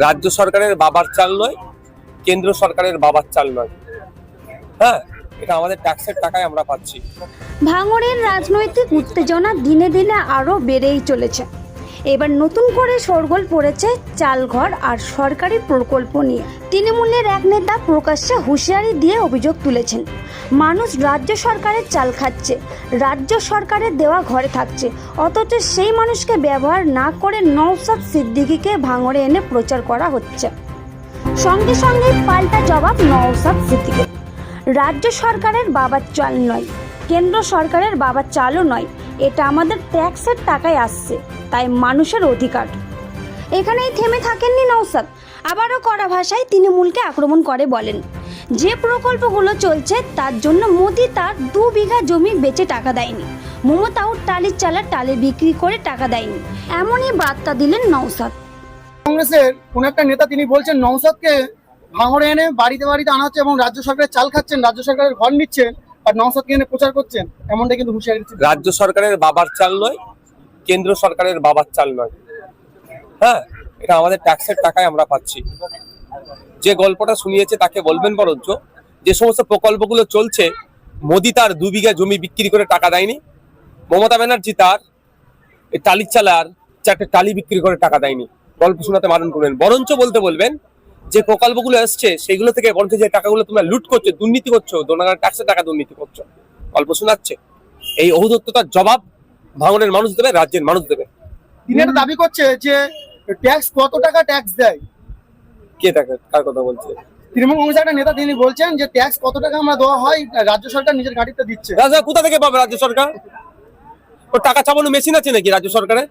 রাজ্য সরকারের বাবার চাল নয়, কেন্দ্র সরকারের বাবার চাল নয়। হ্যাঁ, এটা আমাদের ট্যাক্সের টাকায় আমরা পাচ্ছি। ভাঙড়ের রাজনৈতিক উত্তেজনা দিনে দিনে আরও বেড়েই চলেছে। এবার নতুন করে শোরগোল পড়েছে চালঘর আর সরকারি প্রকল্প নিয়ে। তৃণমূলের এক নেতা প্রকাশ্যে হুঁশিয়ারি দিয়ে অভিযোগ তুলেছেন, মানুষ রাজ্য সরকারের চাল খাচ্ছে, রাজ্য সরকারের দেওয়া ঘরে থাকছে, অথচ সেই মানুষকে ব্যবহার না করে নওশাদ সিদ্দিকীকে ভাঙড়ে এনে প্রচার করা হচ্ছে। সঙ্গে সঙ্গে পাল্টা জবাব নওশাদ সিদ্দিকীর। রাজ্য সরকারের বাবার চাল নয়, কেন্দ্র সরকারের বাবার চালও নয়, এটা আমাদের ট্যাক্সের টাকায় আসছে, তাই মানুষের অধিকার। এখানেই থেমে থাকেননি নওশাদ, আবারও কড়া ভাষায় তৃণমূলকে আক্রমণ করে বলেন, যে প্রকল্পগুলো চলছে তার জন্য মোদি তার 2 বিঘা জমি বেচে টাকা দেয়নি, মমতাও টালির চালা টালি বিক্রি করে টাকা দেয়নি, এমনই বার্তা দিলেন নওশাদ। কংগ্রেসের কোন একটা নেতা তিনি বলছেন নওশাদকে ভাঙড়ে এনে বাড়িতে বাড়িতে আনা হচ্ছে এবং রাজ্য সরকারের চাল খাচ্ছেন, রাজ্য সরকারের ঘর নিচ্ছেন আর নওশাদকে এনে প্রচার করছেন, এমনটা কিন্তু হুঁশিয়ারি দিচ্ছেন। রাজ্য সরকারের বাবার চাল নয়, কেন্দ্র সরকারের বাবার চাল নয়। হ্যাঁ, এটা আমাদের ট্যাক্সের টাকায় আমরা পাচ্ছি। যে গল্পটা শুনিয়েছে তাকে বলবেন বরঞ্চ, যে সমস্ত প্রকল্পগুলো চলছে মোদি তার 2 বিঘা জমি বিক্রি করে টাকা দেয়নি, মমতা ব্যানার্জি তার টালির চালার 4টে টালি বিক্রি করে টাকা দেয়নি। গল্প শোনাতে বারণ করবেন, বরঞ্চ বলতে বলবেন যে প্রকল্পগুলো আসছে সেগুলো থেকে বরঞ্চ যে টাকাগুলো তোমরা লুট করছো, দুর্নীতি করছো, জনগণের ট্যাক্সের টাকা দুর্নীতি করছো, গল্প শোনাচ্ছে। এই ঔদ্ধত্যতার জবাব ভাঙড়ের মানুষ দেবে, রাজ্যের মানুষ দেবে। তিনি একটা দাবি করছে যে ট্যাক্স কত টাকা ট্যাক্স দেয়। কে টাকা কার কথা বলছে? তৃণমূল কংগ্রেসের একটা নেতা তিনি বলছেন যে ট্যাক্স কত টাকা আমরা দেওয়া হয়, রাজ্য সরকার নিজের গাড়িতে দিচ্ছে। রাজ্য কোথা থেকে পাবে? রাজ্য সরকার ও টাকা চাপানো মেশিন আছে নাকি রাজ্য সরকারের?